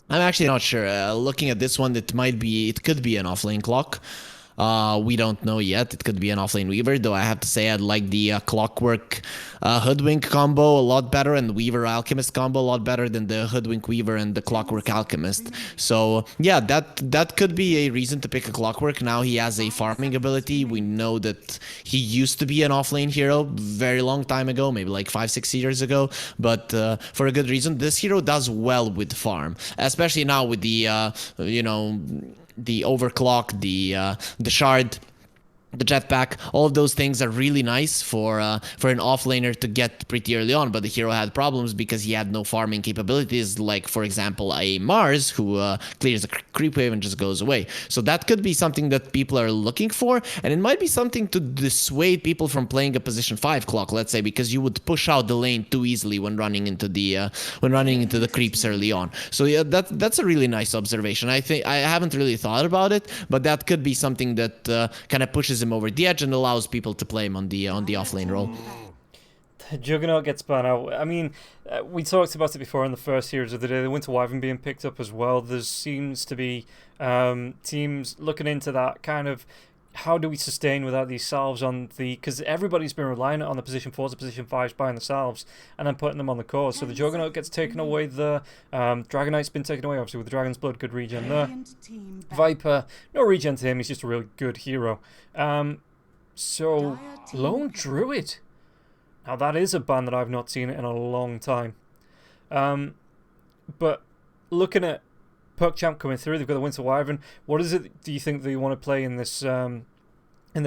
I'm actually not sure. Looking at this one, it could be an offlane clock. We don't know yet. It could be an offlane Weaver, though I have to say I'd like the Clockwork Hoodwink combo a lot better and Weaver Alchemist combo a lot better than the Hoodwink Weaver and the Clockwork Alchemist. So yeah, that could be a reason to pick a Clockwork. Now he has a farming ability. We know that he used to be an offlane hero very long time ago, maybe like 5-6 years ago, but for a good reason. This hero does well with farm, especially now with the the overclock, the shard, the jetpack. All of those things are really nice for an offlaner to get pretty early on, but the hero had problems because he had no farming capabilities, like for example a Mars who clears a creep wave and just goes away. So that could be something that people are looking for, and it might be something to dissuade people from playing a position 5 clock, let's say, because you would push out the lane too easily when running into the creeps early on. So yeah, that's a really nice observation. I think I haven't really thought about it, but that could be something that kind of pushes him over the edge and allows people to play him on the offlane role. Juggernaut gets spun out. I mean, we talked about it before in the first series of the day. The Winter Wyvern being picked up as well. There seems to be teams looking into that kind of. How do we sustain without these salves on the... Because everybody's been relying on the position 4s and position 5s buying the salves and then putting them on the cores. So the Juggernaut gets taken away there. Dragonite's been taken away, obviously, with the Dragon's Blood. Good regen there. Viper, no regen to him. He's just a really good hero. So, Lone Druid. Now, that is a ban that I've not seen in a long time. But looking at PuckChamp coming through, they've got the Winter Wyvern. What is it do you think that you want to play in this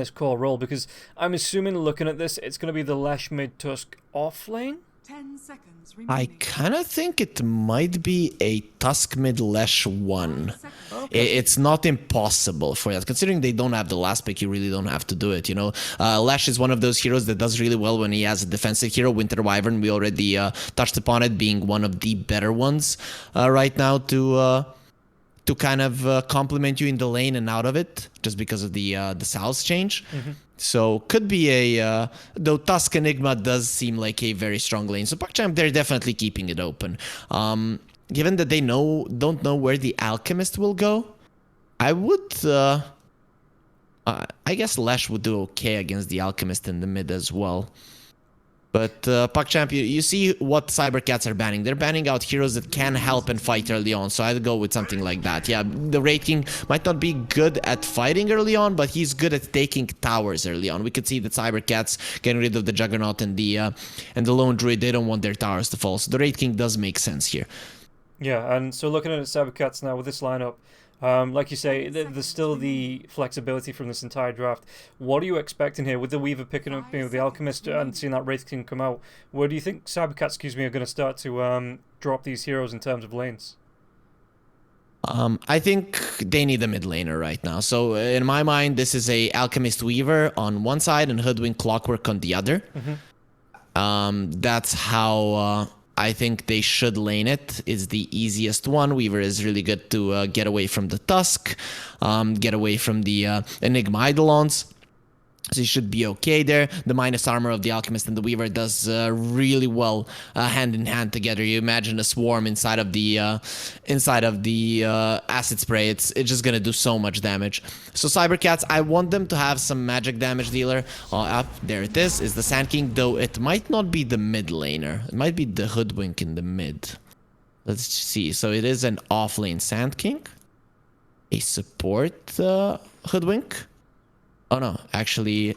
core role? Because I'm assuming, looking at this, it's going to be the Lesh mid Tusk off lane. 10 seconds I remaining. kind of think it might be a Tusk mid Lesh 1. Okay. It's not impossible for that. Considering they don't have the last pick, you really don't have to do it, you know. Lesh is one of those heroes that does really well when he has a defensive hero. Winter Wyvern, we already touched upon it being one of the better ones right now to kind of complement you in the lane and out of it, just because of the salves change. So could be a though Tusk Enigma does seem like a very strong lane. So PuckChamp, they're definitely keeping it open. Given that they don't know where the Alchemist will go, I would I guess Lash would do okay against the Alchemist in the mid as well. But PuckChamp, you see what cybercats are banning. They're banning out heroes that can help and fight early on. So I'd go with something like that. Yeah, the Raid King might not be good at fighting early on, but he's good at taking towers early on. We could see the cybercats getting rid of the Juggernaut and the Lone Druid. They don't want their towers to fall. So the Raid King does make sense here. Yeah, and so looking at cybercats now with this lineup, like you say, there's still the flexibility from this entire draft. What are you expecting here with the Weaver picking up, the Alchemist, and seeing that Wraith King come out? Where do you think cybercats, are going to start to drop these heroes in terms of lanes? I think they need a mid laner right now. So in my mind, this is a Alchemist Weaver on one side and Hoodwink Clockwork on the other. That's how I think they should lane it. Is the easiest one. Weaver is really good to get away from the Tusk, get away from the Enigma Eidolons. So you should be okay there. The minus armor of the Alchemist and the Weaver does really well hand in hand together. You imagine a swarm inside of the acid spray. It's just gonna do so much damage. So Cybercats, I want them to have some magic damage dealer. Up there it is the Sand King, though it might not be the mid laner. It might be the Hoodwink in the mid. Let's see. So it is an off lane Sand King, a support Hoodwink. Oh no, actually...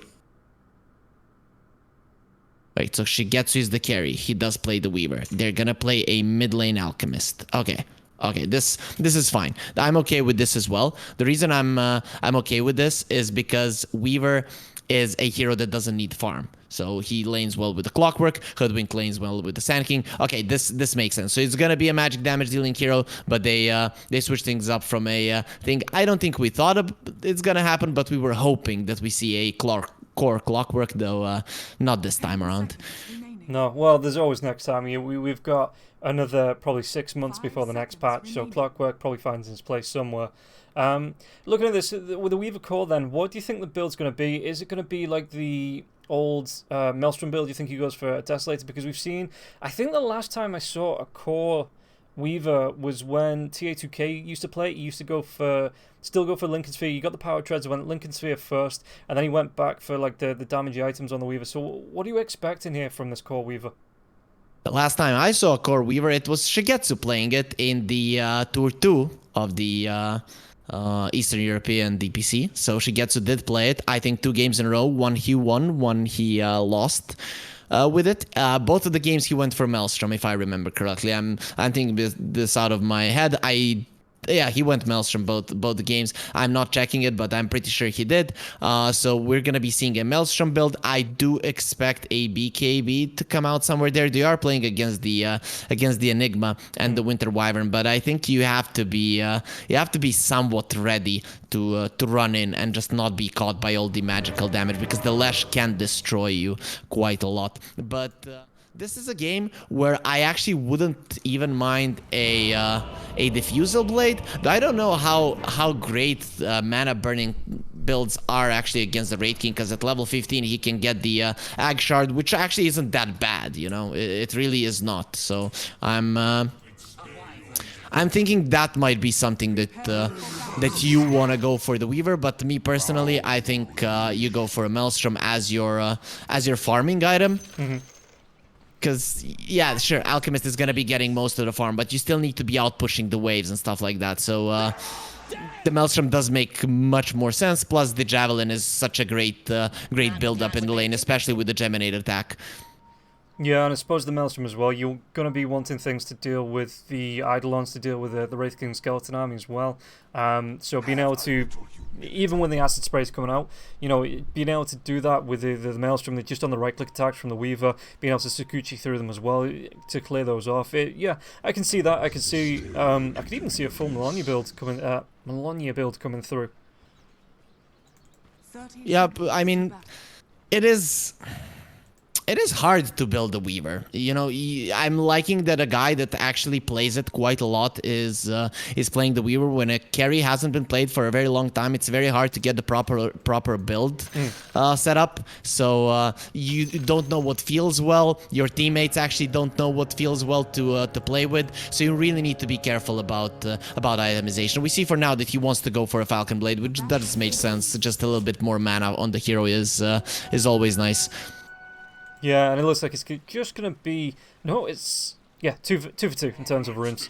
Wait, so Shigetsu is the carry. He does play the Weaver. They're gonna play a mid lane Alchemist. Okay, this is fine. I'm okay with this as well. The reason I'm okay with this is because Weaver is a hero that doesn't need farm. So he lanes well with the Clockwork, Hoodwink lanes well with the Sand King. Okay, this makes sense. So it's gonna be a magic damage dealing hero, but they switch things up from a thing. I don't think we thought it's gonna happen, but we were hoping that we see a core Clockwork, though not this time around. No, well, there's always next time. We've got another probably 6 months before the next patch, so Clockwork probably finds its place somewhere. Looking at this, with the Weaver core then, what do you think the build's going to be? Is it going to be like the old Maelstrom build? Do you think he goes for a Desolator? Because we've seen, I think the last time I saw a core Weaver was when TA2K used to play it. He used to still go for Lincoln Sphere. You got the power treads, went Lincoln Sphere first, and then he went back for like the damagey items on the Weaver. So what are you expecting here from this core Weaver? The last time I saw a core Weaver, it was Shigetsu playing it in the Tour 2 of the Eastern European DPC. So Shigetsu did play it, I think 2 games in a row. One he won, one he lost. With it, both of the games he went for Maelstrom, if I remember correctly. I'm thinking this out of my head. Yeah, he went Maelstrom both the games. I'm not checking it, but I'm pretty sure he did. So we're gonna be seeing a Maelstrom build. I do expect a BKB to come out somewhere there. They are playing against the Enigma and the Winter Wyvern, but I think you have to be somewhat ready to run in and just not be caught by all the magical damage, because the Lesh can destroy you quite a lot. But this is a game where I actually wouldn't even mind a Diffusal Blade. I don't know how great mana burning builds are actually against the Wraith King, because at level 15 he can get the Ag Shard, which actually isn't that bad, you know. It really is not. So I'm thinking that might be something that you want to go for the Weaver, but me personally, I think you go for a Maelstrom as your farming item. Because, yeah, sure, Alchemist is going to be getting most of the farm, but you still need to be out pushing the waves and stuff like that. So the Maelstrom does make much more sense. Plus, the Javelin is such a great build-up in the lane, especially with the Geminate attack. Yeah, and I suppose the Maelstrom as well. You're going to be wanting things to deal with the Eidolons, to deal with the Wraith King Skeleton Army as well. So being able to, even when the Acid Spray is coming out, you know, being able to do that with the Maelstrom, they're just on the right-click attacks from the Weaver, being able to Sakuchi through them as well to clear those off. Yeah, I can see that. I can see, I could even see a full Malenia build coming through. Yeah, I mean, it is hard to build a Weaver. You know, I'm liking that a guy that actually plays it quite a lot is playing the Weaver. When a carry hasn't been played for a very long time, it's very hard to get the proper build set up. So you don't know what feels well. Your teammates actually don't know what feels well to play with. So you really need to be careful about itemization. We see for now that he wants to go for a Falcon Blade, which does make sense. Just a little bit more mana on the hero is always nice. Yeah, and it looks like it's just going to be... No, it's... Yeah, two for two in terms of runes.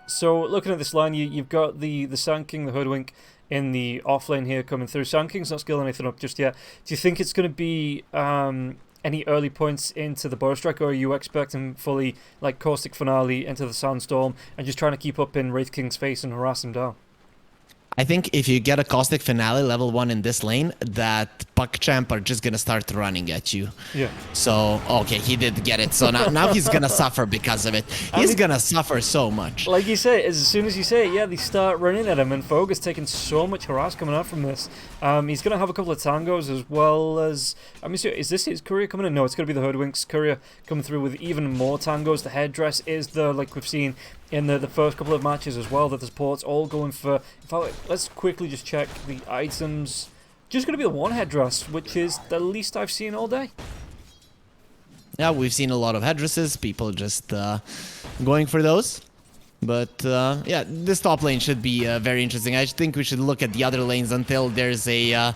So, looking at this line, you've got the Sand King, the Hoodwink, in the off lane here coming through. Sand King's not skilling anything up just yet. Do you think it's going to be any early points into the Bow Strike, or are you expecting fully, like, Caustic Finale into the Sandstorm and just trying to keep up in Wraith King's face and harass him down? I think if you get a Caustic Finale level 1 in this lane, that PuckChamp are just gonna start running at you. Yeah. So, okay, he did get it. So now he's gonna suffer because of it. He's gonna suffer so much. Like you say, as soon as you say it, yeah, they start running at him, and Fogue is taking so much harass coming out from this. He's gonna have a couple of tangos as well as... I mean, is this his courier coming in? No, it's gonna be the Hoodwink's courier coming through with even more tangos. The headdress is the, like we've seen in the first couple of matches as well, that the supports all going for... In fact, let's quickly just check the items. Just going to be the one headdress, which is the least I've seen all day. Yeah, we've seen a lot of headdresses, people just going for those. But yeah, this top lane should be very interesting. I think we should look at the other lanes until there's a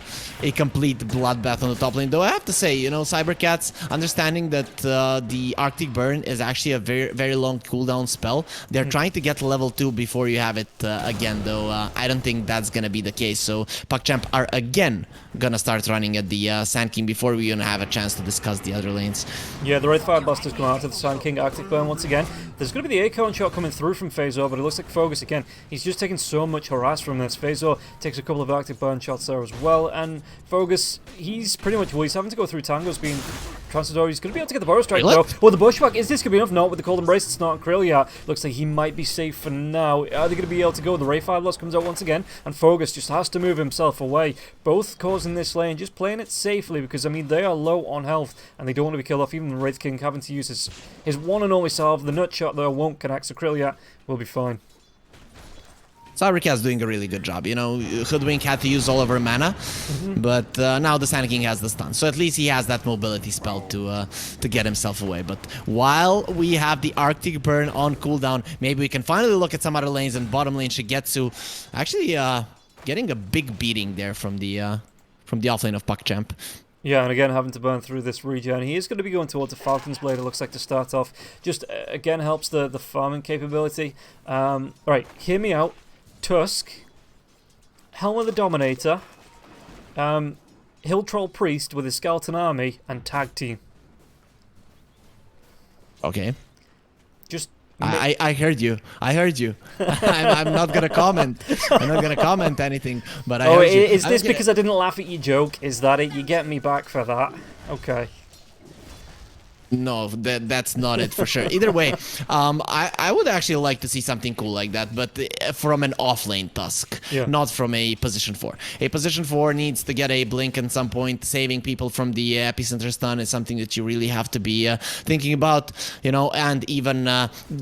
complete bloodbath on the top lane. Though I have to say, you know, cybercats, understanding that the Arctic Burn is actually a very long cooldown spell, they're trying to get level 2 before you have it again. Though I don't think that's gonna be the case. So PuckChamp are again gonna start running at the Sand King before we even have a chance to discuss the other lanes. Yeah, the Wraith Firebuster's come out to the Sand King Arctic Burn once again. There's going to be the Acorn shot coming through from Phasor, but it looks like Fogus again. He's just taking so much harass from this. Phasor takes a couple of Arctic Burn shots there as well, and Fogus, he's pretty much, well, he's having to go through tangos being transitory. He's going to be able to get the Burrow Strike though. Well, the Bushwhack, is this going to be enough? No, with the Cold Embrace, it's not on Krill yet. Looks like he might be safe for now. Are they going to be able to go? The Ray 5 loss comes out once again, and Fogus just has to move himself away. Both causing this lane, just playing it safely, because, I mean, they are low on health, and they don't want to be killed off. Even the Wraith King having to use his one and only salve. The Nut Shot, though, won't connect, so Krill yet will be fine. Cybercat's doing a really good job. You know, Hoodwink had to use all of her mana, but now the Sand King has the stun. So at least he has that mobility spell to get himself away. But while we have the Arctic Burn on cooldown, maybe we can finally look at some other lanes, and bottom lane Shigetsu actually getting a big beating there from the offlane of PuckChamp. Yeah, and again, having to burn through this regen. He is going to be going towards a Falcon's Blade, it looks like, to start off. Just, again, helps the farming capability. Right, hear me out. Tusk, Helm of the Dominator, Hill Troll Priest with his Skeleton Army, and Tag Team. Okay. Just... I heard you. I heard you. I'm not gonna comment. I'm not gonna comment anything. But I heard you. Is this because I didn't laugh at your joke? Is that it? You get me back for that? Okay. No, that's not it for sure. Either way, I would actually like to see something cool like that, but from an offlane Tusk, not from a position 4. A position 4 needs to get a blink at some point. Saving people from the epicenter stun is something that you really have to be thinking about, you know, and even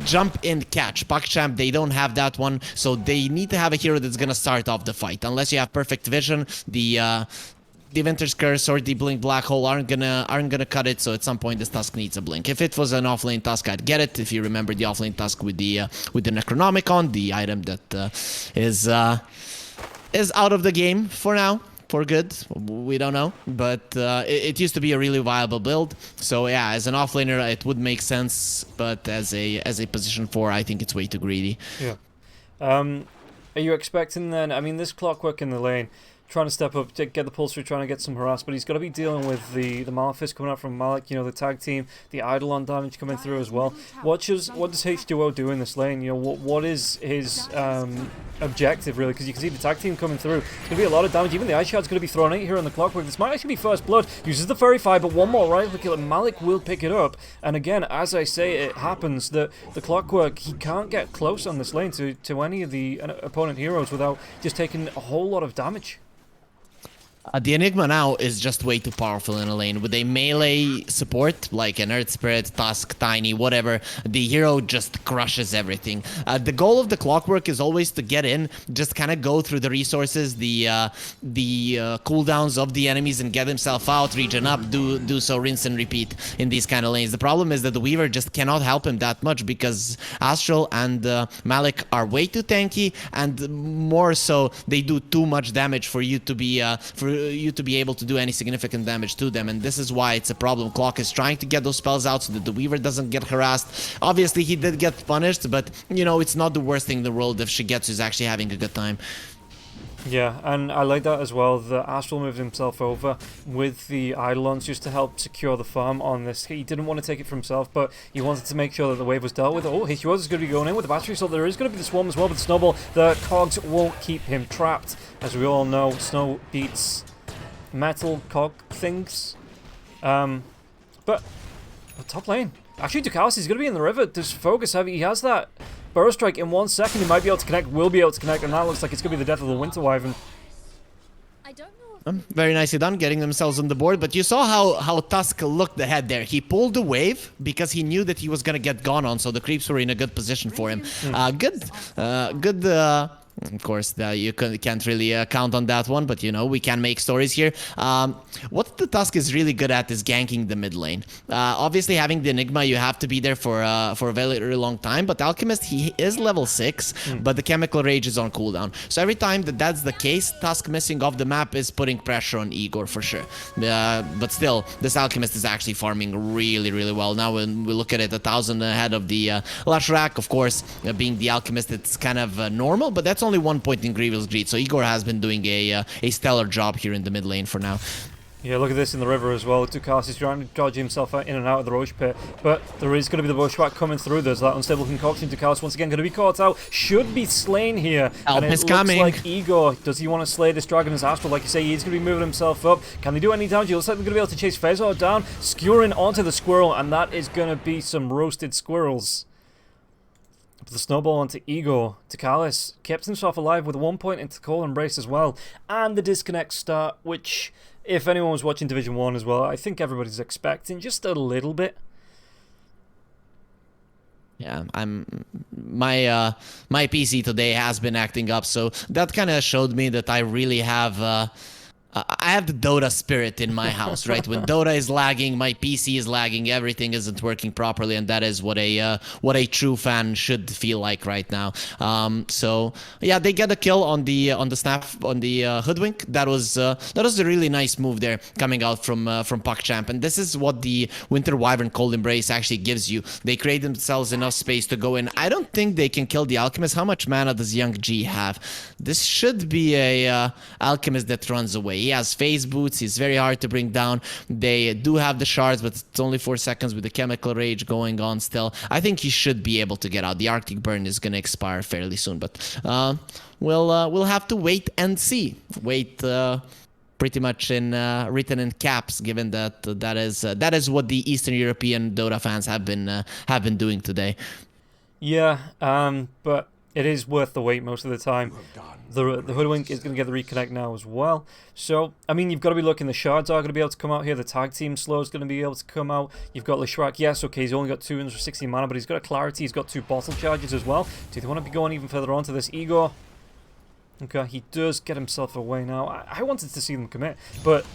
jump in catch. PuckChamp, they don't have that one, so they need to have a hero that's gonna start off the fight. Unless you have perfect vision, the Winter's Curse or the Blink Black Hole aren't gonna cut it, so at some point this Tusk needs a blink. If it was an offlane Tusk, I'd get it. If you remember the offlane Tusk with the Necronomicon, the item that is out of the game for now, for good, we don't know, but it used to be a really viable build. So yeah, as an offlaner it would make sense, but as a position 4, I think it's way too greedy. Yeah. Are you expecting then? I mean, this Clockwork in the lane, trying to step up, to get the pulse through, trying to get some harass, but he's got to be dealing with the Malefice coming out from Malik, you know, the tag team, the Eidolon damage coming through as well. What does H2O do in this lane? You know, what is his objective, really? Because you can see the tag team coming through. It's going to be a lot of damage. Even the Ice Shard's going to be thrown out here on the Clockwork. This might actually be first blood. Uses the Fairy Fire, but one more right click, Malik will pick it up. And again, as I say, it happens that the Clockwork, he can't get close on this lane to any of the opponent heroes without just taking a whole lot of damage. The Enigma now is just way too powerful in a lane. With a melee support, like an Earth Spirit, Tusk, Tiny, whatever, the hero just crushes everything. The goal of the Clockwork is always to get in, just kind of go through the resources, the cooldowns of the enemies, and get himself out, regen up, do so, rinse and repeat in these kind of lanes. The problem is that the Weaver just cannot help him that much, because Astral and Malik are way too tanky, and more so, they do too much damage for you to be able to do any significant damage to them, and this is why it's a problem. Clock is trying to get those spells out so that the Weaver doesn't get harassed. Obviously, he did get punished, but, you know, it's not the worst thing in the world if Shigetsu is actually having a good time. Yeah, and I like that as well. The Astral moved himself over with the Eidolons just to help secure the farm on this. He didn't want to take it for himself, but he wanted to make sure that the wave was dealt with. Oh, H2O is going to be going in with the battery, so there is going to be the swarm as well, but the Snowball, the cogs won't keep him trapped. As we all know, snow beats metal cog things. But top lane. Actually, Ducalis is going to be in the river. Does Focus have? He has that Burrow Strike in 1 second. He might be able to connect, will be able to connect, and that looks like it's going to be the death of the Winter Wyvern. I don't know. Very nicely done, getting themselves on the board, but you saw how Tusk looked ahead there. He pulled the wave because he knew that he was going to get gone on, so the creeps were in a good position for him. Good. Of course, you can't really count on that one, but, you know, we can make stories here. What the Tusk is really good at is ganking the mid lane. Obviously, having the Enigma, you have to be there for a very, very long time, but Alchemist, he is level 6, but the Chemical Rage is on cooldown. So every time that's the case, Tusk missing off the map is putting pressure on Igor for sure. But still, this Alchemist is actually farming really, really well. Now, when we look at it, 1,000 ahead of the Lashrak, of course, being the Alchemist, it's kind of normal, but that's only 1 point in Grievous Greed, so Igor has been doing a stellar job here in the mid lane for now. Yeah, look at this in the river as well. Ducalis is trying to dodge himself in and out of the Roche Pit, but there is going to be the Bushwhack coming through. There's that unstable concoction. Ducalis once again going to be caught out. Should be slain here. Help and it is looks coming. like Igor, does he want to slay this dragon as Astral? Like you say, he's going to be moving himself up. Can they do any damage? It looks like they're going to be able to chase Fezor down, skewering onto the squirrel, and that is going to be some roasted squirrels. The snowball onto Igor. Ducalis kept himself alive with 1 point into Cold Embrace as well. And the disconnect start, which, if anyone was watching Division 1 as well, I think everybody's expecting just a little bit. Yeah, my PC today has been acting up, so that kind of showed me that I really have I have the Dota spirit in my house, right? When Dota is lagging, my PC is lagging, everything isn't working properly, and that is what a true fan should feel like right now. So yeah, they get a kill on the hoodwink. That was a really nice move there coming out from PuckChamp, and this is what the Winter Wyvern Cold Embrace actually gives you. They create themselves enough space to go in. I don't think they can kill the Alchemist. How much mana does Young G have? This should be a Alchemist that runs away. He has phase boots. He's very hard to bring down. They do have the shards, but it's only 4 seconds with the chemical rage going on still. I think he should be able to get out. The Arctic Burn is going to expire fairly soon, but we'll have to wait and see. Wait. Pretty much in written in caps, given that that is what the Eastern European Dota fans have been doing today. Yeah, but it is worth the wait most of the time. The Hoodwink is going to get the reconnect now as well. So, I mean, you've got to be looking. The shards are going to be able to come out here. The tag team slow is going to be able to come out. You've got Leshrac. Yes, okay, he's only got 260 mana, but he's got a clarity. He's got 2 bottle charges as well. Do they want to be going even further on to this Igor? Okay, he does get himself away now. I wanted to see them commit, but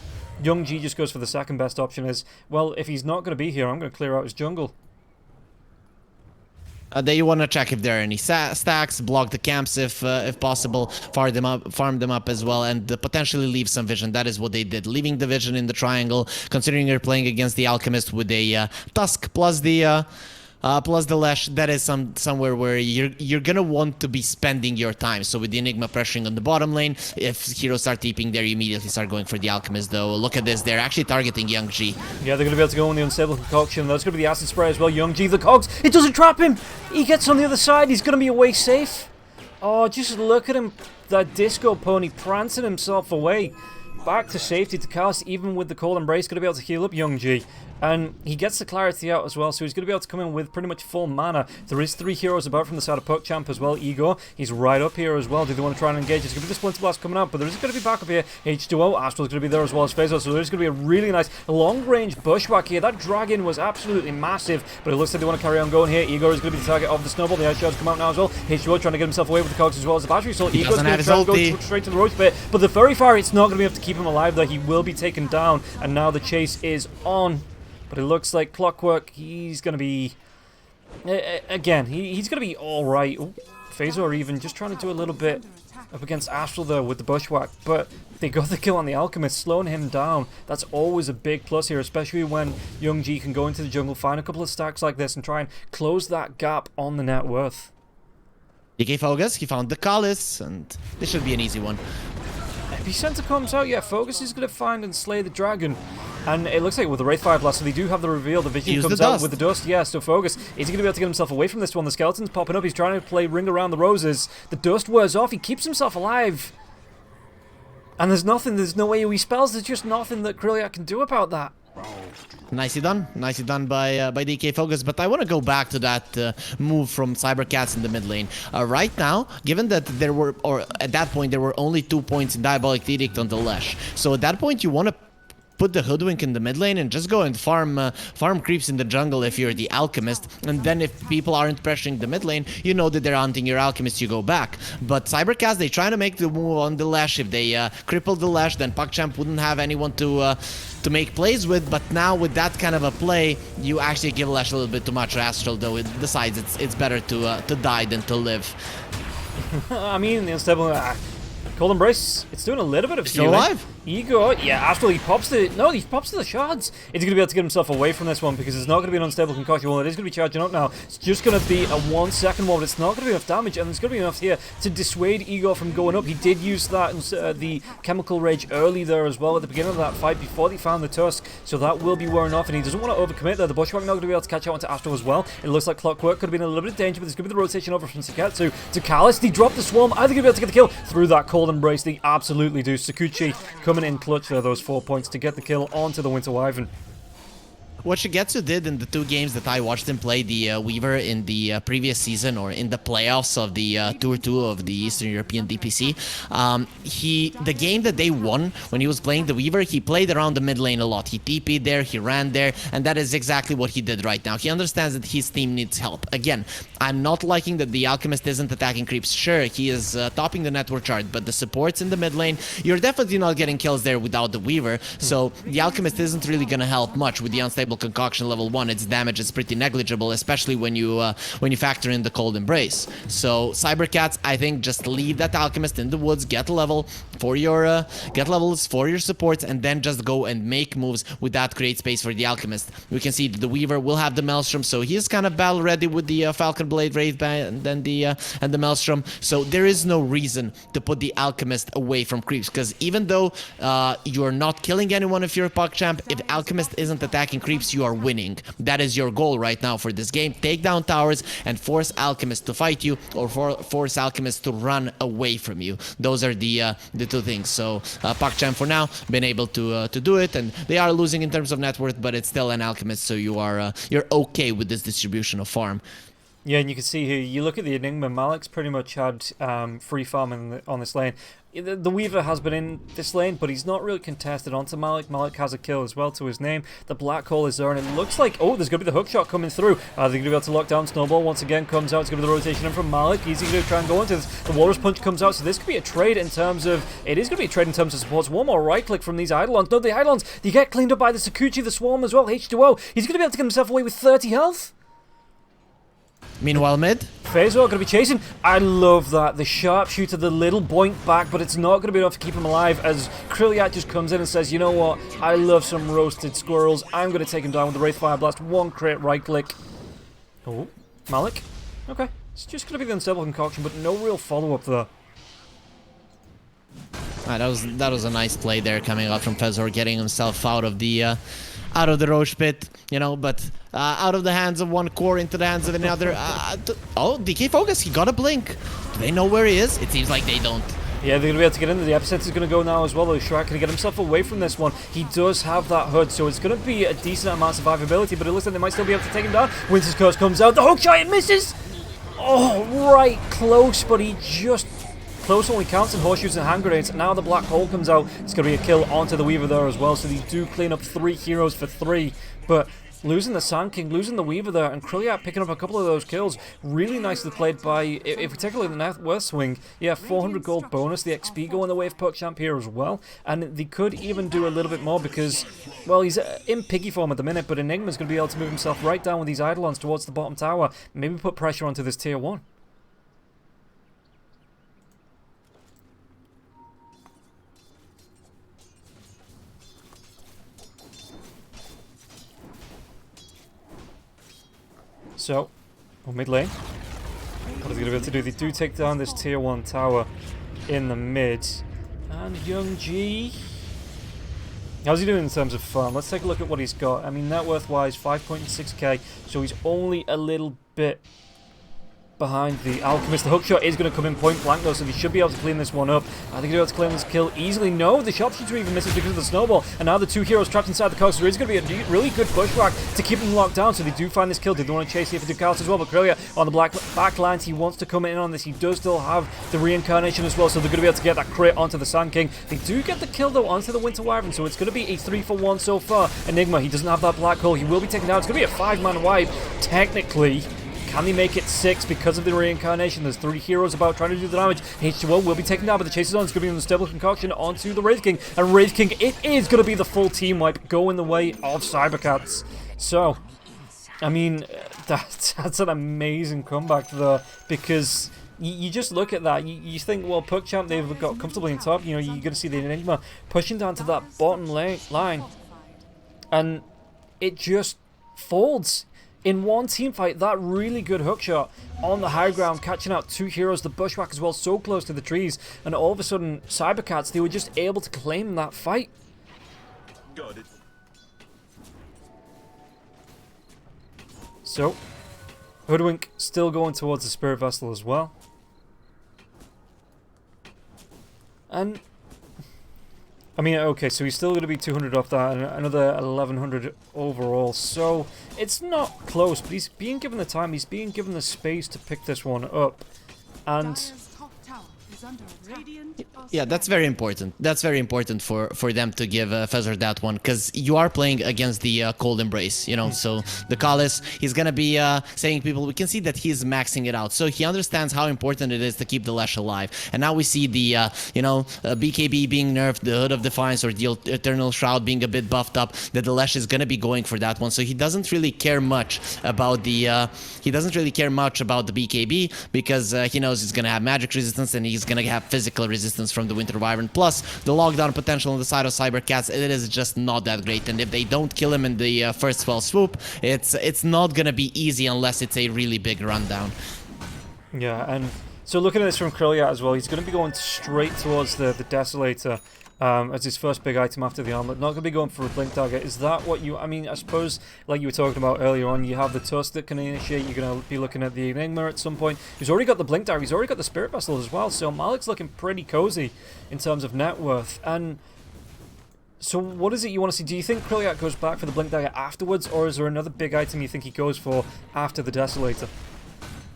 Young G just goes for the second best option is, well, if he's not going to be here, I'm going to clear out his jungle. They want to check if there are any stacks, block the camps if possible, farm them up as well, and potentially leave some vision. That is what they did, leaving the vision in the triangle. Considering you're playing against the Alchemist with a Tusk plus the Lesh, that is somewhere where you're gonna want to be spending your time. So with the Enigma pressuring on the bottom lane, if heroes start TPing there, you immediately start going for the Alchemist though. Look at this, they're actually targeting Young G. Yeah, they're gonna be able to go on the Unstable Concoction. That's gonna be the Acid Spray as well. Young G, the cogs, it doesn't trap him! He gets on the other side, he's gonna be away safe. Oh, just look at him, that Disco Pony prancing himself away. Back to safety to cast, even with the Cold Embrace, gonna be able to heal up Young G. And he gets the clarity out as well, so he's going to be able to come in with pretty much full mana. There is 3 heroes about from the side of PuckChamp as well. Igor, he's right up here as well. Do they want to try and engage? There's going to be the Splinter Blast coming out, but there is going to be backup here. H2O, Astral's going to be there as well as Phasor, so there's going to be a really nice long-range bushwhack here. That dragon was absolutely massive, but it looks like they want to carry on going here. Igor is going to be the target of the snowball. The ice shards come out now as well. H2O trying to get himself away with the cogs as well as the battery, so Igor's going to try and go straight to the roach pit, but the Furry Fire, it's not going to be able to keep him alive there. He will be taken down, and now the chase is on. But it looks like Clockwork, he's going to be... Again, he's going to be alright. Phasor even just trying to do a little bit up against Astral there with the Bushwhack. But they got the kill on the Alchemist, slowing him down. That's always a big plus here, especially when Young G can go into the jungle, find a couple of stacks like this, and try and close that gap on the net worth. DK Focus, he found the Chalice, and this should be an easy one. Epicenter comes out, yeah, Focus is going to find and slay the dragon. And it looks like with the Wraithfire Blast, so they do have the reveal, the vision comes out with the dust, yeah, so Focus, is he going to be able to get himself away from this one? The skeleton's popping up, he's trying to play Ring Around the Roses, the dust wears off, he keeps himself alive. And there's no way he spells, there's just nothing that Krilliak can do about that. Nicely done by DK Focus, but I want to go back to that move from cybercats in the mid lane. Right now, given that at that point there were only 2 points in Diabolic Edict on the Lesh, so at that point you want to put the Hoodwink in the mid lane and just go and farm creeps in the jungle if you're the Alchemist, and then if people aren't pressuring the mid lane, you know that they're hunting your Alchemist, you go back. But cybercats, they try to make the move on the Lash. If they cripple the Lash, then PuckChamp wouldn't have anyone to make plays with, but now with that kind of a play, you actually give Lash a little bit too much. Astral, though, it decides it's better to die than to live. I mean, the unstable... Cold Embrace, it's doing a little bit of healing. Still alive? Igor, yeah, Astral, he pops to the shards. He's going to be able to get himself away from this one because it's not going to be an unstable concoction. Well, it is going to be charging up now. It's just going to be a 1 second one, but it's not going to be enough damage, and there's going to be enough here to dissuade Igor from going up. He did use that the Chemical Rage early there as well at the beginning of that fight before they found the Tusk, so that will be wearing off, and he doesn't want to overcommit there. The Bushwhack not going to be able to catch out onto Astral as well. It looks like Clockwork could have been a little bit of danger, but there's going to be the rotation over from ccats to Callus. They drop the Swarm. Are they going to be able to get the kill through that Cold Embrace? They absolutely do. Sakuchi coming in clutch there, those 4 points to get the kill onto the Winter Wyvern. what Shigetsu did in the 2 games that I watched him play the Weaver in the previous season, or in the playoffs of the Tour 2 of the Eastern European DPC, the game that they won when he was playing the Weaver, he played around the mid lane a lot. He TP'd there, he ran there, and that is exactly what he did right now. He understands that his team needs help. Again, I'm not liking that the Alchemist isn't attacking creeps. Sure, he is topping the network chart, but the supports in the mid lane, you're definitely not getting kills there without the Weaver, so the Alchemist isn't really gonna help much with the Unstable Concoction level 1. Its damage is pretty negligible, especially when you factor in the Cold Embrace. So cybercats, I think, just leave that Alchemist in the woods, get levels for your supports, and then just go and make moves with that, create space for the Alchemist. We can see the Weaver will have the Maelstrom, so he's kind of battle ready with the Falcon Blade Wraith Band and the Maelstrom. So there is no reason to put the Alchemist away from creeps, because even though you're not killing anyone if you're a PuckChamp, if Alchemist isn't attacking creeps, you are winning. That is your goal right now for this game. Take down towers and force Alchemist to fight you, or force Alchemist to run away from you. Those are the 2 things. So PuckChamp for now been able to do it, and they are losing in terms of net worth, but it's still an Alchemist, so you're okay with this distribution of farm. Yeah, and you can see here, you look at the Enigma, Malik's pretty much had free farm on this lane. The Weaver has been in this lane, but he's not really contested onto Malik. Malik has a kill as well to his name. The Black Hole is there, and it looks like, oh, there's going to be the hook shot coming through. They're going to be able to lock down Snowball. Once again comes out. It's going to be the rotation in from Malik. Easy to try and go into this. The Walrus Punch comes out, so this could be a trade in terms of, it is going to be a trade in terms of supports. One more right click from these Eidolons. No, the Eidolons, they get cleaned up by the Sakuchi, the Swarm as well. H2O, he's going to be able to get himself away with 30 health. Meanwhile, mid. Phasor going to be chasing. I love that. The sharpshooter, the little boink back, but it's not going to be enough to keep him alive as Krilliat just comes in and says, you know what? I love some roasted squirrels. I'm going to take him down with the Wraith Fire Blast. 1 crit right click. Oh, Malik. Okay. It's just going to be the Unstable Concoction, but no real follow-up there. That was a nice play there coming out from Phasor, getting himself out of the Roche pit, you know, but out of the hands of one core into the hands of another. Oh, DK Focus, he got a blink. Do they know where he is? It seems like they don't. Yeah, they're going to be able to get into the Epicenter. Is going to go now as well, though. Shrek can get himself away from this one. He does have that hood, so it's going to be a decent amount of survivability, but it looks like they might still be able to take him down. Winter's Curse comes out. The hook shot, it misses! Oh, right close, but he just... Close only counts in horseshoes and hand grenades. Now the Black Hole comes out. It's going to be a kill onto the Weaver there as well. So they do clean up 3 heroes for 3. But losing the Sand King, losing the Weaver there, and Krilliat picking up a couple of those kills. Really nicely played by, if we take a look at the net worth swing, yeah, 400 gold bonus. The XP going the way of PuckChamp here as well. And they could even do a little bit more because, well, he's in piggy form at the minute, but Enigma's going to be able to move himself right down with these Eidolons towards the bottom tower. Maybe put pressure onto this tier 1. So, on mid lane, what are they going to be able to do? They do take down this tier 1 tower in the mid. And Young G, how's he doing in terms of farm? Let's take a look at what he's got. I mean, net worth wise, 5.6k, so he's only a little bit behind the Alchemist. The hookshot is going to come in point blank though, so they should be able to clean this one up. Are they going to be able to claim this kill easily? No, the sharpshooter even misses because of the snowball, and now the 2 heroes trapped inside the cogs. There is going to be a really good pushback to keep them locked down, so they do find this kill. They don't want to chase here for Ducals as well, but Krillia on the back lines, he wants to come in on this. He does still have the reincarnation as well, so they're going to be able to get that crit onto the Sand King. They do get the kill though onto the Winter Wyvern, so it's going to be a 3-for-1 so far. Enigma, he doesn't have that black hole. He will be taken down. It's going to be a 5-man wipe, technically. Can they make it 6 because of the reincarnation? There's 3 heroes about trying to do the damage. H2O will be taken down, but the chase is on. It's going to be on the Stable Concoction onto the Wraith King. And Wraith King, it is going to be the full team wipe going the way of Cybercats. So, I mean, that's an amazing comeback there, because you just look at that, you think, well, PuckChamp, they've got comfortably in top. You know, you're going to see the Enigma pushing down to that bottom line, and it just folds. In one team fight, that really good hookshot on the high ground, catching out 2 heroes, the bushwhack as well, so close to the trees, and all of a sudden, Cybercats, they were just able to claim that fight. Got it. So, Hoodwink still going towards the Spirit Vessel as well. And I mean, okay, so he's still going to be 200 off that, and another 1100 overall. So it's not close, but he's being given the time, he's being given the space to pick this one up. And yeah, that's very important. That's very important for them to give Feather that one, because you are playing against the Cold Embrace, you know. So the Callis, he's gonna be saying people. We can see that he's maxing it out, so he understands how important it is to keep the Lesh alive. And now we see the BKB being nerfed, the Hood of Defiance or the Eternal Shroud being a bit buffed up. That the Lesh is gonna be going for that one, so he doesn't really care much about the BKB, because he knows he's gonna have magic resistance and he's gonna have physical resistance from the Winter Wyvern. Plus the lockdown potential on the side of Cybercats, it is just not that great. And if they don't kill him in the first fell swoop, it's not gonna be easy unless it's a really big rundown. yeah, and so looking at this from Krilliat as well, he's going to be going straight towards the Desolator as his first big item after the armlet. Not going to be going for a blink dagger. Is that what you... I mean, I suppose, like you were talking about earlier on, you have the Tusk that can initiate. You're going to be looking at the Enigma at some point. He's already got the blink dagger. He's already got the Spirit Vessel as well. So Malik's looking pretty cozy in terms of net worth. And so what is it you want to see? Do you think Krilliat goes back for the blink dagger afterwards, or is there another big item you think he goes for after the Desolator?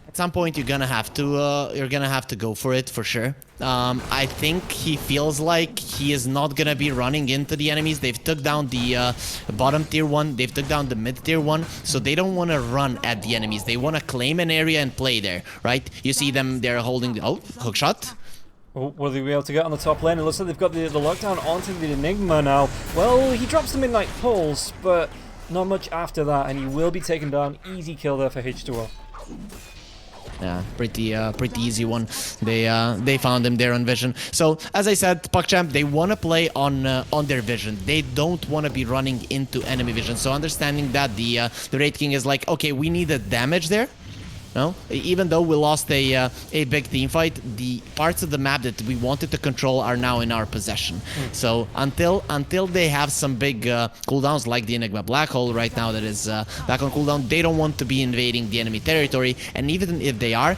At some point, you're gonna have to go for it for sure. I think he feels like he is not gonna be running into the enemies. They've took down the bottom tier one. They've took down the mid tier one. So they don't want to run at the enemies. They want to claim an area and play there, right? You see them. They're holding. Hook shot. Oh, will they be able to get on the top lane? It looks like they've got the lockdown onto the Enigma now. Well, he drops the Midnight Pulse, but not much after that, and he will be taken down. Easy kill there for H2O. Yeah, pretty easy one. They found him there on vision. So as I said, PuckChamp, they want to play on their vision. They don't want to be running into enemy vision. So understanding that the Raid King is like, okay, we need the damage there. No, even though we lost a big team fight, the parts of the map that we wanted to control are now in our possession. So until they have some big cooldowns like the Enigma Black Hole right now that is back on cooldown, they don't want to be invading the enemy territory. And even if they are,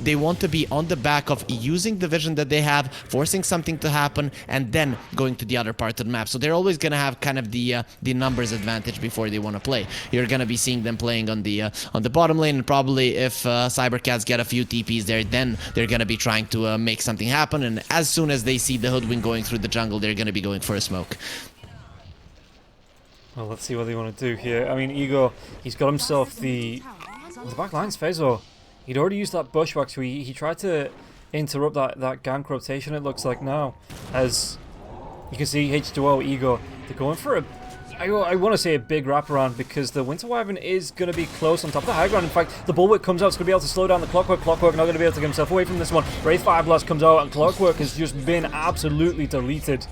they want to be on the back of using the vision that they have, forcing something to happen, and then going to the other part of the map. So they're always gonna have kind of the numbers advantage before they want to play. You're gonna be seeing them playing on the bottom lane, and probably if Cybercats get a few TPs there, then they're gonna be trying to make something happen. And as soon as they see the Hoodwink going through the jungle, they're gonna be going for a smoke. Well, let's see what they want to do here. I mean, Igor, he's got himself the back line's Fezor. He'd already used that bushwhack, so he tried to interrupt that gank rotation, it looks like now. As you can see, H2O, Igor, they're going for I want to say a big wraparound, because the Winter Wyvern is going to be close on top of the high ground. In fact, the Bulwark comes out. It's going to be able to slow down the Clockwork. Clockwork not going to be able to get himself away from this one. Wraith Fire Blast comes out, and Clockwork has just been absolutely deleted.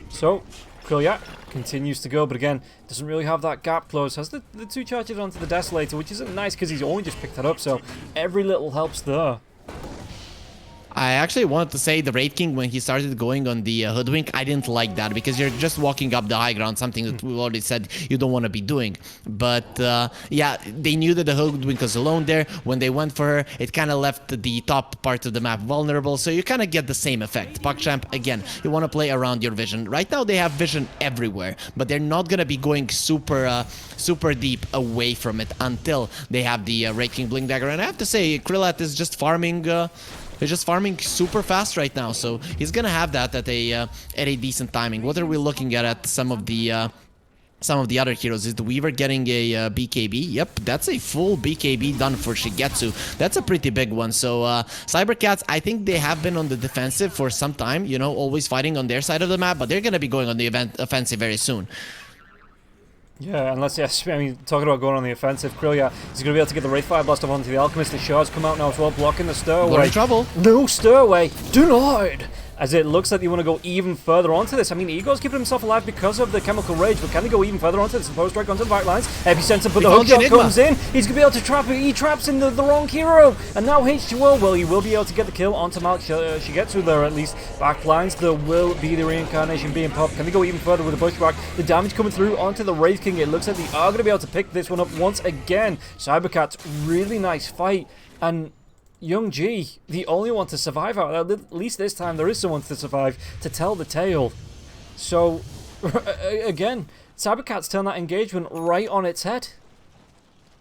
So, Krilliat continues to go, but again, doesn't really have that gap close. Has the two charges onto the Desolator, which isn't nice because he's only just picked that up, so every little helps there. I actually wanted to say the Raid King, when he started going on the Hoodwink, I didn't like that, because you're just walking up the high ground, something that we've already said you don't want to be doing. But yeah, they knew that the Hoodwink was alone there. When they went for her, it kind of left the top part of the map vulnerable, so you kind of get the same effect. PuckChamp, again, you want to play around your vision. Right now they have vision everywhere, but they're not going to be going super deep away from it until they have the Raid King Blink Dagger. And I have to say, Krilliat is just farming... He's just farming super fast right now, so he's gonna have that at a decent timing. What are we looking at some of the other heroes? Is the Weaver getting a BKB? Yep, that's a full BKB done for Shigetsu. That's a pretty big one. So Cybercats, I think they have been on the defensive for some time, you know, always fighting on their side of the map, but they're gonna be going on the offensive very soon. Yeah, unless, yes, I mean, talking about going on the offensive, Krilliat, he's going to be able to get the Wraith Fire Blast off onto the Alchemist. The shards come out now as well, blocking the Stowaway. We're in trouble. No Stowaway, denied! As it looks like they want to go even further onto this. I mean, Igor's keeping himself alive because of the Chemical Rage, but can they go even further onto this? Post strike onto the backlines. Epicenter, but the hook shot comes in. He's going to be able to trap it. He traps in the wrong hero. And now H2O, well, he will be able to get the kill onto Malik Shigetsu there at least. Backlines, there will be the reincarnation being popped. Can they go even further with the bushwhack? The damage coming through onto the Wraith King. It looks like they are going to be able to pick this one up once again. Cybercats, really nice fight. And Young G, the only one to survive out there. At least this time there is someone to survive to tell the tale. So, again, cybercats turn that engagement right on its head.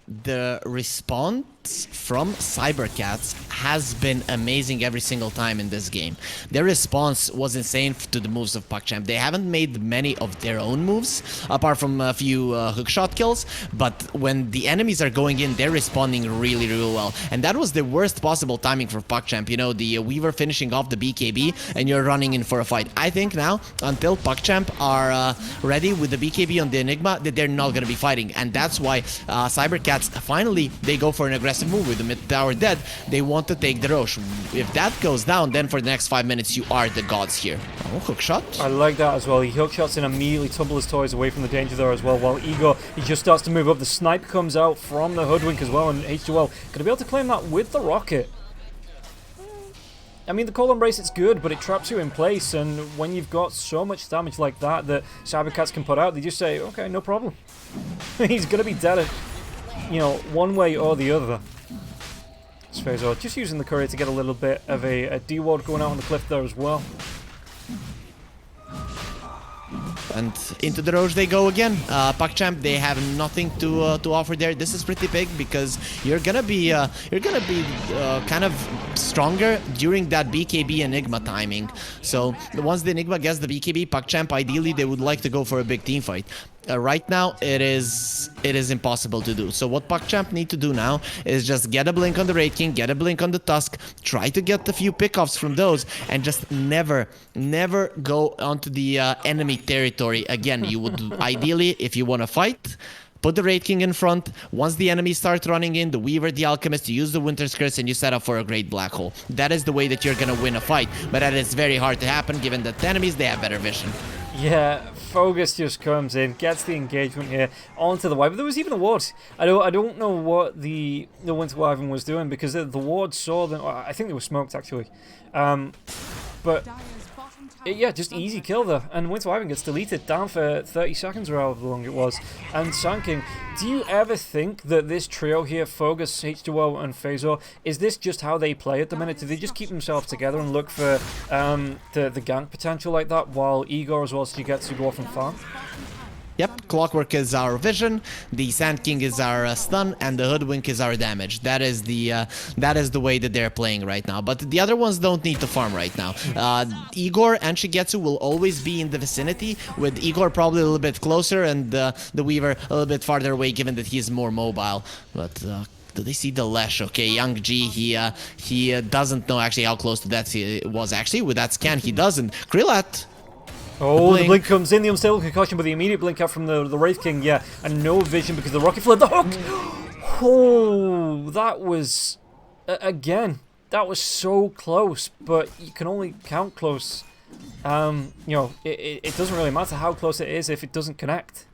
The response from cybercats has been amazing every single time in this game. Their response was insane to the moves of PuckChamp. They haven't made many of their own moves, apart from a few hookshot kills, but when the enemies are going in, they're responding really, really well. And that was the worst possible timing for PuckChamp. You know, the Weaver finishing off the BKB, and you're running in for a fight. I think now, until PuckChamp are ready with the BKB on the Enigma, that they're not going to be fighting. And that's why cybercats, finally, they go for an aggressive move with the mid tower dead. They want to take the Roche. If that goes down, then for the next 5 minutes, you are the gods here. Oh, hookshot. I like that as well. He hookshots and immediately tumble his toys away from the danger there as well. While Igor, he just starts to move up. The snipe comes out from the Hoodwink as well, and H2L going to be able to claim that with the rocket. I mean, the Cold Embrace, it's good, but it traps you in place, and when you've got so much damage like that cybercats can put out, they just say, okay, no problem. He's going to be dead, you know, one way or the other. Sphazor just using the courier to get a little bit of a D-ward going out on the cliff there as well. And into the Roche they go again. PuckChamp, they have nothing to offer there. This is pretty big because you're gonna be kind of stronger during that BKB Enigma timing. So once the Enigma gets the BKB, PuckChamp ideally they would like to go for a big team fight. Right now it is impossible to do. So what PuckChamp need to do now is just get a blink on the Wraith King, get a blink on the Tusk, try to get a few pickoffs from those, and just never go onto the enemy territory again. You would ideally, if you want to fight, put the Wraith King in front. Once the enemies start running in, the Weaver, the Alchemist, you use the Winter's Curse and you set up for a great black hole. That is the way that you're gonna win a fight, but that is very hard to happen given that the enemies, they have better vision. Yeah, Fogus just comes in, gets the engagement here onto the Wyvern. There was even a ward. I don't know what the Winter Wyvern was doing because the ward saw them. I think they were smoked actually, but yeah, just easy kill there, and Winter Wyvern gets deleted down for 30 seconds or however long it was. And Sanking, do you ever think that this trio here, Fogus, H2O, and Phasor, is this just how they play at the minute? Do they just keep themselves together and look for the gank potential like that, while Igor as well as Ccats go off and farm? Yep, Clockwork is our vision, the Sand King is our stun, and the Hoodwink is our damage. That is the way that they're playing right now. But the other ones don't need to farm right now. Igor and Shigetsu will always be in the vicinity, with Igor probably a little bit closer and the Weaver a little bit farther away, given that he's more mobile. But do they see the Lesh? Okay, Young G, he doesn't know actually how close to that he was actually. With that scan, he doesn't. Krillat. Oh, the blink comes in, the unstable concussion, but the immediate blink out from the Wraith King, yeah, and no vision because the rocket fled the hook. Oh, that was, again, that was so close, but you can only count close. You know, it doesn't really matter how close it is if it doesn't connect.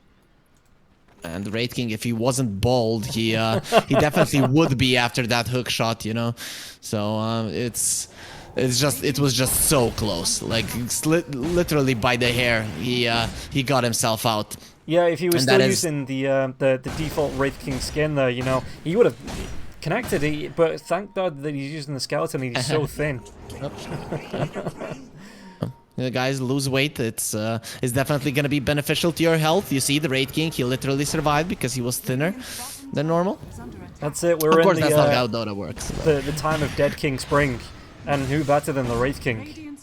And the Wraith King, if he wasn't bald, he definitely would be after that hook shot, you know. So it was just so close, like literally by the hair. He got himself out. Yeah, if he was still using the default Wraith King skin there, you know, he would have connected. But thank God that he's using the skeleton. He's so thin. The guys lose weight. It's definitely going to be beneficial to your health. You see, the Wraith King, he literally survived because he was thinner than normal. That's it. We're of course, in that's not how Dota works. The time of Dead King Spring. And who better than the Wraith King?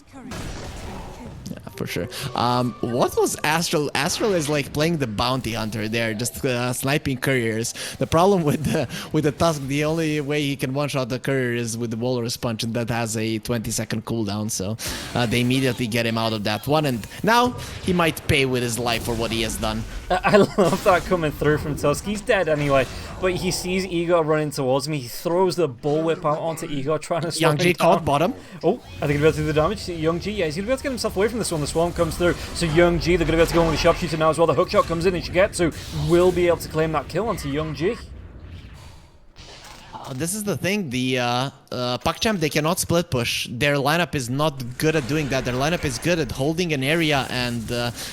Yeah, for sure. What was Astral? Astral is like playing the bounty hunter there, just sniping couriers. The problem with the Tusk, the only way he can one-shot the courier is with the Walrus Punch, and that has a 20-second cooldown, so they immediately get him out of that one, and now he might pay with his life for what he has done. I love that coming through from Tusk. He's dead anyway, but he sees Igor running towards him. He throws the bullwhip out onto Igor, trying to slow him down. Young G caught bottom. Oh, I think he'll be able to do the damage. Young G, yeah, he's going to be able to get himself away from this one. The Swarm comes through, so Young G, they're going to be able to go in with the Sharpshooter now as well. The hookshot comes in, and Shigetsu will be able to claim that kill onto Young G. this is the thing. The PuckChamp, they cannot split push. Their lineup is not good at doing that. Their lineup is good at holding an area and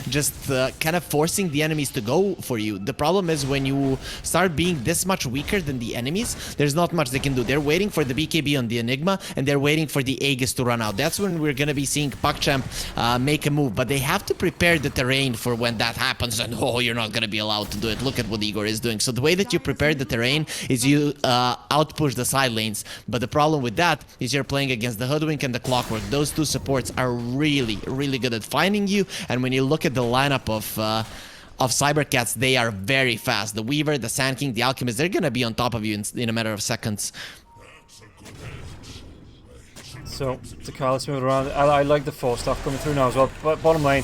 just kind of forcing the enemies to go for you. The problem is when you start being this much weaker than the enemies, there's not much they can do. They're waiting for the BKB on the Enigma, and they're waiting for the Aegis to run out. That's when we're going to be seeing PuckChamp make a move. But they have to prepare the terrain for when that happens, and oh, you're not going to be allowed to do it. Look at what Igor is doing. So the way that you prepare the terrain is you outpush the side lanes. But the problem with that is you're playing against the Hoodwink and the Clockwork. Those two supports are really, really good at finding you. And when you look at the lineup of cybercats, they are very fast. The Weaver, the Sand King, the Alchemist, they're gonna be on top of you in a matter of seconds. So, the Carlos moving around. I like the 4-staff coming through now as well. But bottom lane,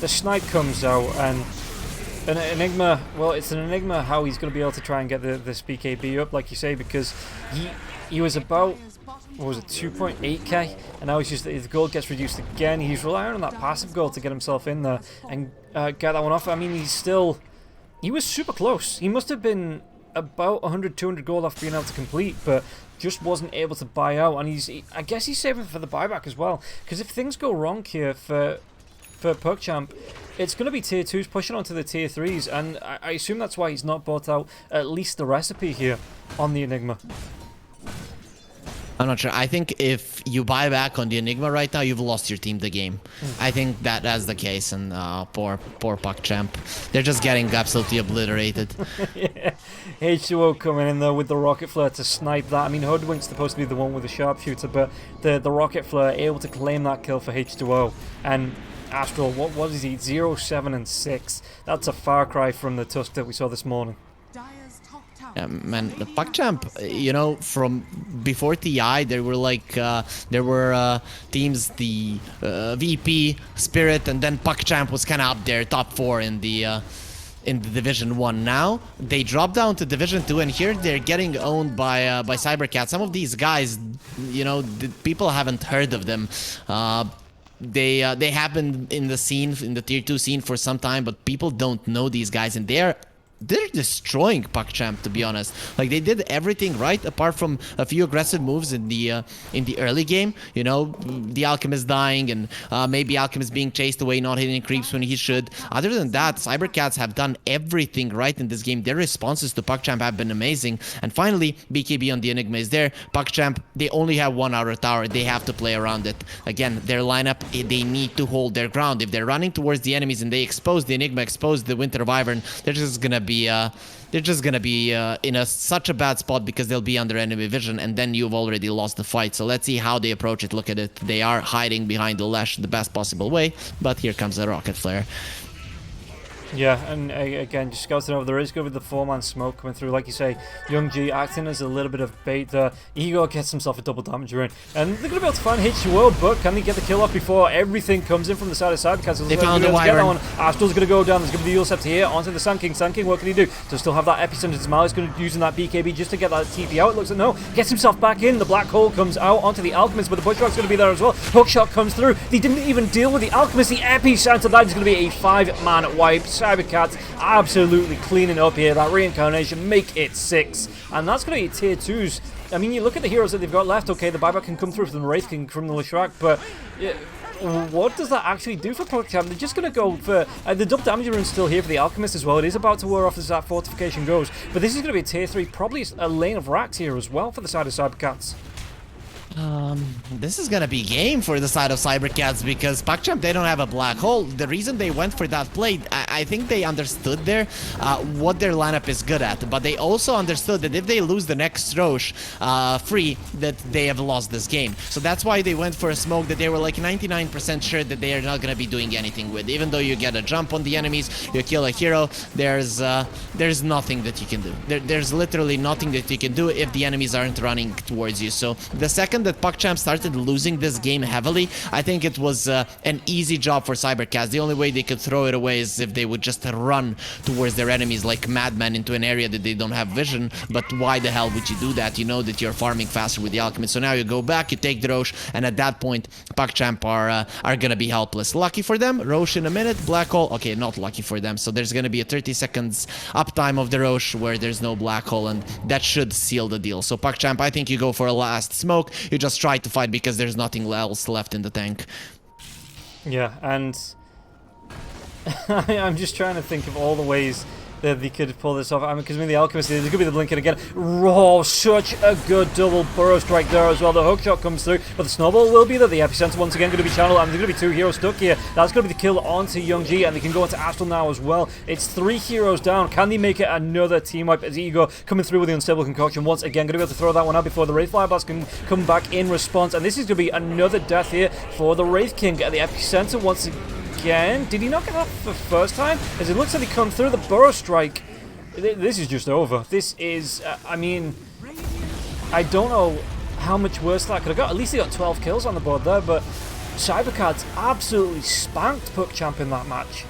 the Snipe comes out and an Enigma, well, it's an Enigma how he's going to be able to try and get this BKB up, like you say, because he was about, what was it, 2.8k, and now he's just, his gold gets reduced again. He's relying on that passive gold to get himself in there and get that one off. I mean, he was super close. He must have been about 100, 200 gold off being able to complete, but just wasn't able to buy out. And I guess he's saving for the buyback as well, because if things go wrong here for PuckChamp, it's going to be tier 2s pushing onto the tier 3s, and I assume that's why he's not bought out at least the recipe here on the Enigma. I'm not sure. I think if you buy back on the Enigma right now, you've lost your team the game. I think that's the case, and poor PuckChamp. They're just getting absolutely obliterated. Yeah. H2O coming in there with the Rocket Flare to snipe that. I mean, Hoodwink's supposed to be the one with the sharpshooter, but the Rocket Flare able to claim that kill for H2O. And Astral, what is he? 0, 7, and 6. That's a far cry from the Tusk that we saw this morning. Man, the PuckChamp, you know, from before TI, there were teams, the VP, Spirit, and then PuckChamp was kind of up there, top 4 in the Division 1. Now they dropped down to Division 2, and here they're getting owned by cybercats. Some of these guys, you know, people haven't heard of them. They have been in the scene, in the tier 2 scene for some time, but people don't know these guys, and they're destroying PuckChamp, to be honest. Like, they did everything right apart from a few aggressive moves in the early game. You know, the Alchemist dying and maybe Alchemist being chased away, not hitting creeps when he should. Other than that, cybercats have done everything right in this game. Their responses to PuckChamp have been amazing. And finally, BKB on the Enigma is there. PuckChamp, they only have one outer tower. They have to play around it. Again, their lineup, they need to hold their ground. If they're running towards the enemies and they expose the Enigma, expose the Winter Wyvern, they're just gonna be in such a bad spot because they'll be under enemy vision, and then you've already lost the fight. So let's see how they approach it. Look at it. They are hiding behind the Lash the best possible way, but here comes the Rocket Flare. Yeah, and again, just scouting over, there is going to be the 4-man smoke coming through. Like you say, Young G acting as a little bit of bait there. Igor gets himself a double damager in. And they're going to be able to find H2O, but can they get the kill off before everything comes in from the side of cybercats? They found the Wyvern. Astral's going to go down. There's going to be the Ulcept here onto the Sand King. Sand King, what can he do? Does still have that epicenter. He's going to be using that BKB just to get that TP out. It looks like no. Gets himself back in. The Black Hole comes out onto the Alchemist, but the Bushrock's going to be there as well. Hookshot comes through. They didn't even deal with the Alchemist. The epicenter, that is going to be a 5-man wipe. Cybercats absolutely cleaning up here. That reincarnation, make it 6, and that's going to be tier 2s. I mean, you look at the heroes that they've got left. Okay, the buyback can come through from the Wraith King, from the Leshrac, but what does that actually do for PuckChamp? They're just going to go for the double damage run's still here for the Alchemist as well. It is about to wear off as that fortification goes, but this is going to be a tier 3, probably a lane of racks here as well for the side of cybercats. This is gonna be game for the side of cybercats because PuckChamp, they don't have a black hole. The reason they went for that play, I think they understood there what their lineup is good at, but they also understood that if they lose the next Roche free, that they have lost this game. So that's why they went for a smoke that they were like 99% sure that they are not gonna be doing anything with. Even though you get a jump on the enemies, you kill a hero, there's nothing that you can do. There's literally nothing that you can do if the enemies aren't running towards you. So the second that PuckChamp started losing this game heavily, I think it was an easy job for cybercats. The only way they could throw it away is if they they would just run towards their enemies like madmen into an area that they don't have vision. But why the hell would you do that? You know that you're farming faster with the alchemist. So now you go back, you take the Roche, and at that point, PuckChamp are gonna be helpless. Lucky for them, Roche in a minute, Black Hole. Okay, not lucky for them. So there's gonna be a 30 seconds uptime of the Roche where there's no Black Hole, and that should seal the deal. So PuckChamp, I think you go for a last smoke. You just try to fight because there's nothing else left in the tank. Yeah, and I'm just trying to think of all the ways that they could pull this off. I mean, because the Alchemist, there could be the blinking again. Raw, such a good double burrow strike there as well. The hook shot comes through, but the snowball will be there. The epicenter once again going to be channeled, and there's going to be 2 heroes stuck here. That's going to be the kill onto Young G, and they can go into Astral now as well. It's 3 heroes down. Can they make it another team wipe as Ego coming through with the Unstable Concoction once again? Going to be able to throw that one out before the Wraith Fire Blast can come back in response, and this is going to be another death here for the Wraith King at the epicenter once again. Did he not get that the first time? As it looks like he come through the burrow strike. This is just over. This is, I mean, I don't know how much worse that could have got. At least he got 12 kills on the board there, but cybercats absolutely spanked PuckChamp in that match.